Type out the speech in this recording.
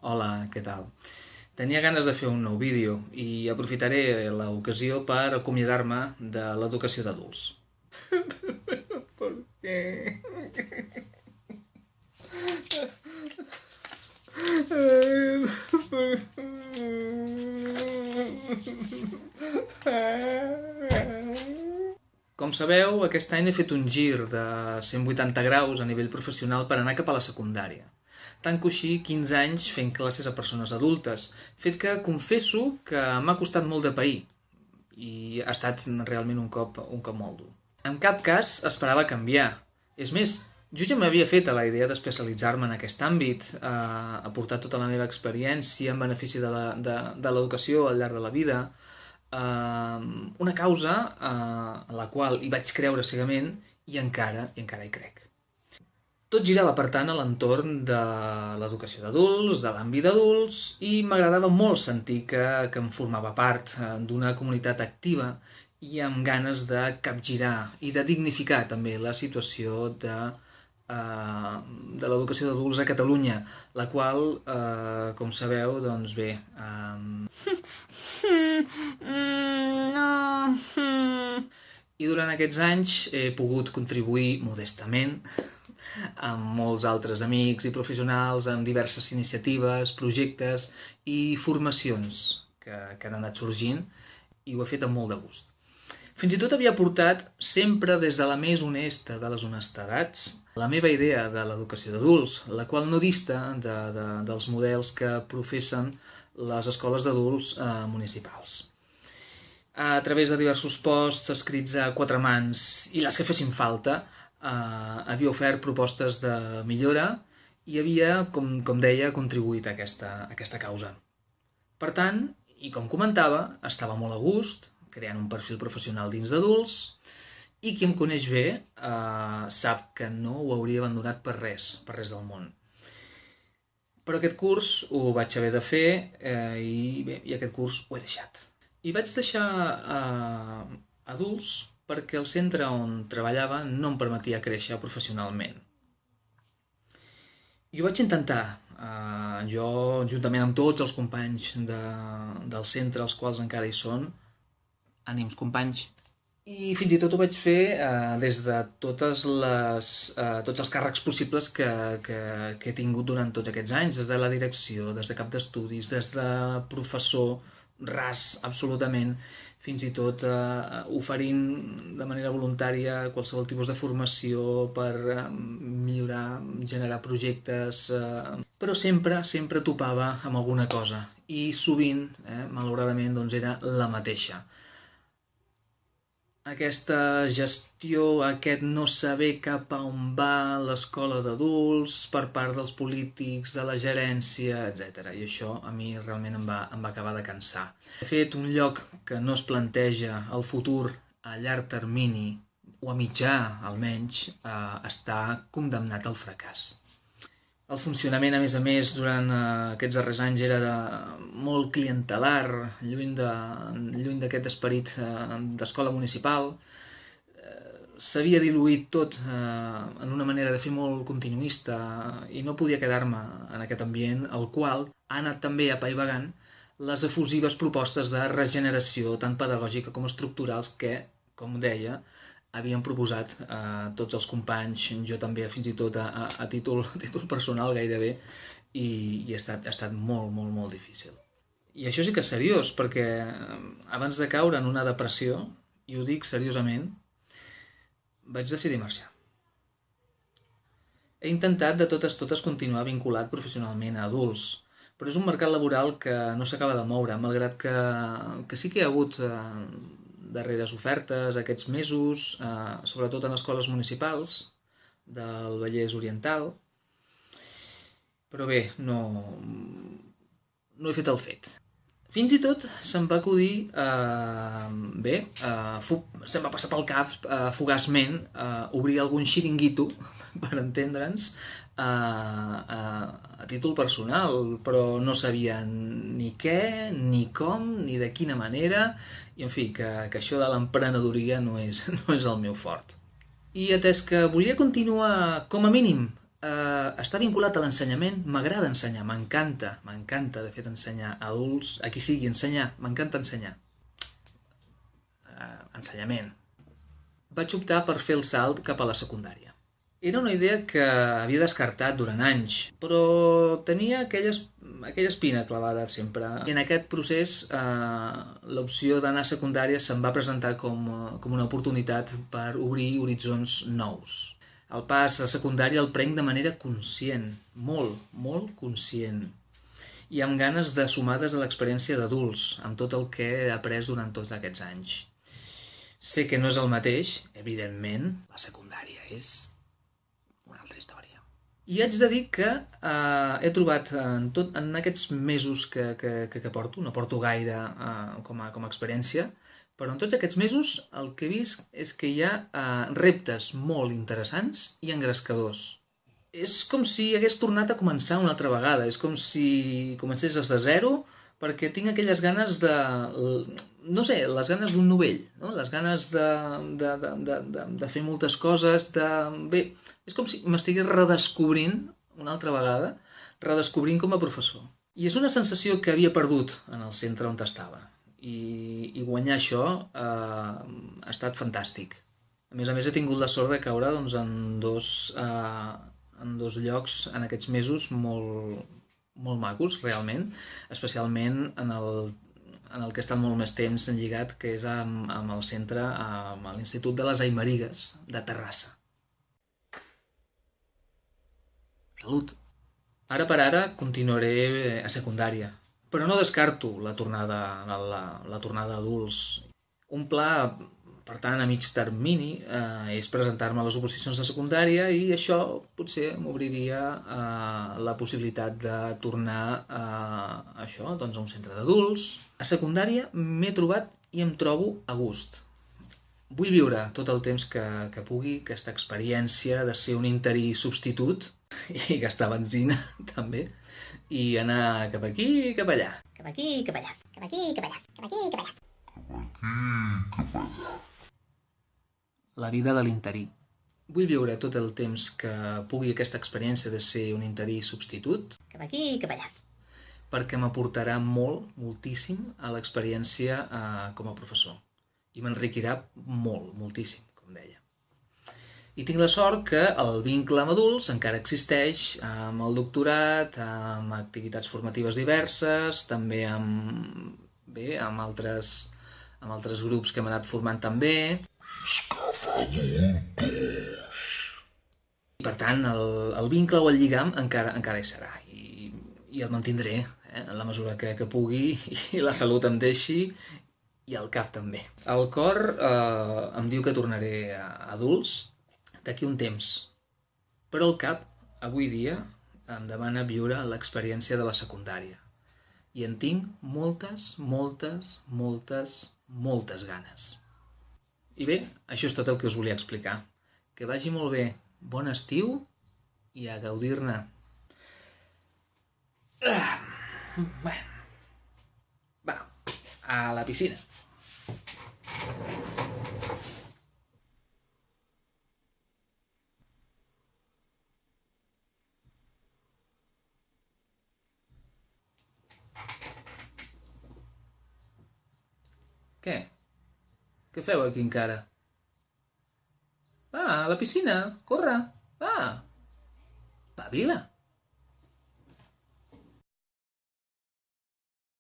Hola, què tal? Tenia ganes de fer un nou vídeo i aprofitaré l'ocasió per acomiadar-me de l'educació d'adults. Per què? Com sabeu, aquest any he fet un gir de 180 graus a nivell professional per anar cap a la secundària. Tanco així 15 anys fent classes a persones adultes, fet que confesso que m'ha costat molt de pair i ha estat realment un cop molt dur. En cap cas esperava canviar. És més, jo ja m'havia fet a la idea d'especialitzar-me en aquest àmbit, aportar tota la meva experiència en benefici de l'educació al llarg de la vida, una causa a la qual hi vaig creure cegament i encara hi crec. Tot girava, per tant, a l'entorn de l'educació d'adults, de l'àmbit d'adults, i m'agradava molt sentir que em formava part d'una comunitat activa i amb ganes de capgirar i de dignificar també la situació de l'educació d'adults a Catalunya, la qual, com sabeu, doncs bé... I durant aquests anys he pogut contribuir modestament amb molts altres amics i professionals, amb diverses iniciatives, projectes i formacions que han anat sorgint, i ho he fet amb molt de gust. Fins i tot havia portat, sempre des de la més honesta de les honestedats, la meva idea de l'educació d'adults, la qual no dista dels models que professen les escoles d'adults municipals. A través de diversos posts escrits a quatre mans i les que fessin falta, havia ofert propostes de millora i havia, com deia, contribuït a aquesta causa. Per tant, i com comentava, estava molt a gust, creant un perfil professional dins d'adults, i qui em coneix bé sap que no ho hauria abandonat per res del món. Però aquest curs ho vaig haver de fer i aquest curs ho he deixat. I vaig deixar adults perquè el centre on treballava no em permetia créixer professionalment. I ho vaig intentar, jo juntament amb tots els companys del centre, els quals encara hi són, ànims companys, i fins i tot ho vaig fer des de tots els càrrecs possibles que he tingut durant tots aquests anys, des de la direcció, des de cap d'estudis, des de professor ras, absolutament, fins i tot oferint de manera voluntària qualsevol tipus de formació per millorar, generar projectes, però sempre topava amb alguna cosa i sovint, malauradament, doncs era la mateixa. Aquesta gestió, aquest no saber cap a on va l'escola d'adults per part dels polítics, de la gerència, etc. I això a mi realment em va acabar de cansar. De fet, un lloc que no es planteja el futur a llarg termini, o a mitjà almenys, està condemnat al fracàs. El funcionament, a més, durant aquests darrers anys era molt clientelar, lluny d'aquest esperit d'escola municipal. S'havia diluït tot en una manera de fer molt continuista i no podia quedar-me en aquest ambient, el qual ha anat també apaivagant les efusives propostes de regeneració tant pedagògica com estructurals que, com deia, havien proposat tots els companys, jo també fins i tot a títol personal gairebé, i ha estat molt difícil. I això sí que és seriós, perquè abans de caure en una depressió, i ho dic seriosament, vaig decidir marxar. He intentat de totes continuar vinculat professionalment a adults, però és un mercat laboral que no s'acaba de moure, malgrat que sí que hi ha hagut darreres ofertes aquests mesos, sobretot en escoles municipals del Vallès Oriental, però bé, no he fet el fet. Fins i tot se'm va acudir, se'm va passar pel cap fugaçment obrir algun xiringuito, per entendre'ns, a títol personal, però no sabia ni què, ni com, ni de quina manera, i en fi, que això de l'emprenedoria no és el meu fort. I atès que volia continuar, com a mínim, està vinculat a l'ensenyament, m'agrada ensenyar, m'encanta de fet ensenyar a adults, a qui sigui ensenyar, m'encanta ensenyar. Ensenyament. Vaig optar per fer el salt cap a la secundària. Era una idea que havia descartat durant anys, però tenia aquella espina clavada sempre. I en aquest procés l'opció d'anar a secundària se'm va presentar com una oportunitat per obrir horitzons nous. El pas a secundària el prenc de manera conscient, molt conscient, i amb ganes de sumades a l'experiència d'adults, amb tot el que he après durant tots aquests anys. Sé que no és el mateix, evidentment, la secundària és una altra història. I haig de dir que he trobat en aquests mesos que porto, no porto gaire com a experiència, però en tots aquests mesos el que he vist és que hi ha reptes molt interessants i engrescadors. És com si hagués tornat a començar una altra vegada, és com si comencés des de zero, perquè tinc aquelles ganes de... no sé, les ganes d'un novell, no? Les ganes de fer moltes coses, Bé, és com si m'estigués redescobrint una altra vegada, redescobrint com a professor. I és una sensació que havia perdut en el centre on estava. I guanyar això ha estat fantàstic. A més, he tingut la sort de caure en dos llocs en aquests mesos molt macos, realment, especialment en el que he estat molt més temps lligat, que és amb el centre, amb l'Institut de les Aymerigues de Terrassa. Salut! Ara per ara continuaré a secundària, però no descarto la tornada a adults. Un pla, per tant, a mig termini, és presentar-me a les oposicions de secundària i això potser m'obriria la possibilitat de tornar a un centre d'adults. A secundària m'he trobat i em trobo a gust. Vull viure tot el temps que pugui aquesta experiència de ser un interí substitut i gastar benzina, també, i anar cap aquí i cap allà. Cap aquí i cap allà. Cap aquí i cap allà. Cap aquí i cap allà. La vida de l'interí. Vull viure tot el temps que pugui aquesta experiència de ser un interí substitut. Cap aquí i cap allà. Perquè m'aportarà moltíssim a l'experiència com a professor. I m'enriquirà moltíssim, com deia. I tinc la sort que el vincle amb adults encara existeix, amb el doctorat, amb activitats formatives diverses, també amb altres grups que hem anat formant també. I per tant, el vincle o el lligam encara hi serà i el mantindré en la mesura que pugui i la salut em deixi i el cap també. El cor em diu que tornaré a adults d'aquí un temps, però el cap, avui dia, em demana viure l'experiència de la secundària i en tinc moltes ganes. I bé, això és tot el que us volia explicar. Que vagi molt bé, bon estiu i a gaudir-ne. Va, a la piscina. Què? Què feu aquí encara? Va, a la piscina, corre, va. Espavila.